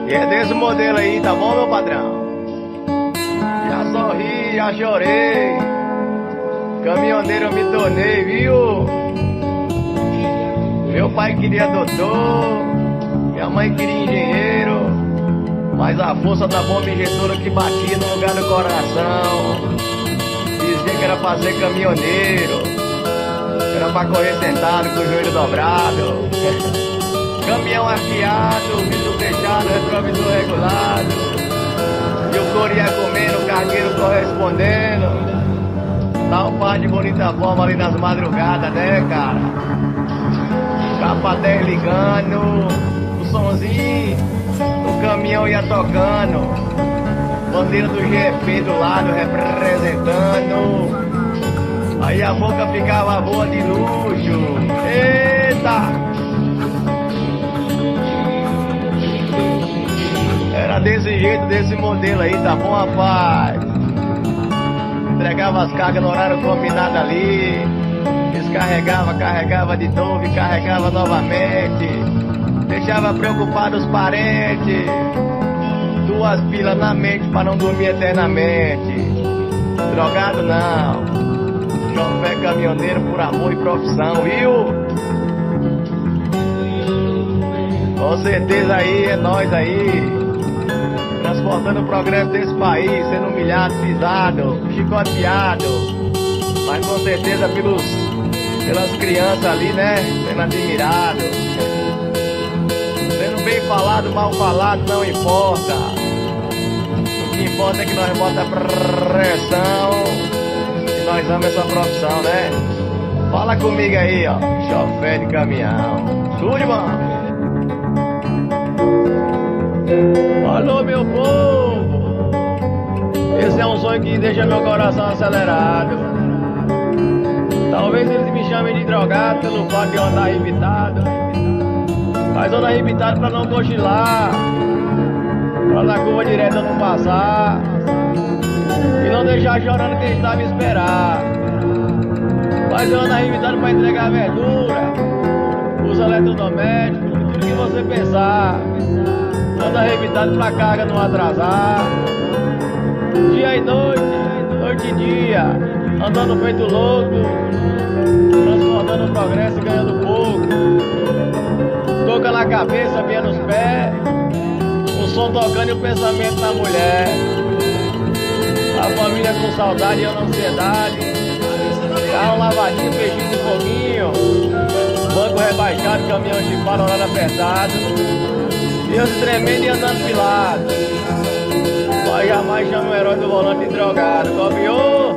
E é desse modelo aí, tá bom, meu patrão? Já sorri, já chorei. Caminhoneiro eu me tornei, viu? Meu pai queria doutor, minha mãe queria engenheiro, mas a força da bomba injetora que batia no lugar do coração dizia que era pra ser caminhoneiro, era pra correr sentado com o joelho dobrado. Caminhão arqueado, vidro fechado, retrovisor regulado, e o couro ia comendo, o cargueiro correspondendo. Dá um par de bonita forma ali nas madrugadas, né, cara? Capa 10 ligando, o sonzinho, o caminhão ia tocando, bandeira do GP do lado representando. Aí a boca ficava boa de luxo. Eita! Era desse jeito, desse modelo aí, tá bom, rapaz? Entregava as cargas no horário combinado ali, descarregava, carregava de novo e carregava novamente, deixava preocupado os parentes, 2 pilas na mente pra não dormir eternamente. Drogado não, chofé caminhoneiro por amor e profissão, viu? Com certeza aí, é nós aí, transportando o progresso desse país, sendo humilhado, pisado, chicoteado, mas com certeza pelas crianças ali, né, sendo admirado. Sendo bem falado, mal falado, não importa. O que importa é que nós bota pressão e nós amamos essa profissão, né? Fala comigo aí, ó, chofé de caminhão. Tudo, irmão. Alô, meu povo, esse é um sonho que deixa meu coração acelerado. Talvez eles me chamem de drogado pelo fato de eu andar irritado, mas eu andar irritado pra não cochilar, pra na curva direta não passar e não deixar chorando quem está me esperar. Mas eu andar irritado pra entregar verdura, os eletrodomésticos, tudo que você pensar. Anda arrebitado pra carga não atrasar, dia e noite, noite e dia, andando feito louco, transportando o progresso e ganhando pouco. Toca na cabeça, vinha nos pés, o som tocando e o pensamento na mulher. A família com saudade e ansiedade, carro lavadinho, peixinho de foguinho, banco rebaixado, caminhão chipado, horário apertado, e eu tremendo e andando pilado. Mas jamais chama o herói do volante drogado. Copiou?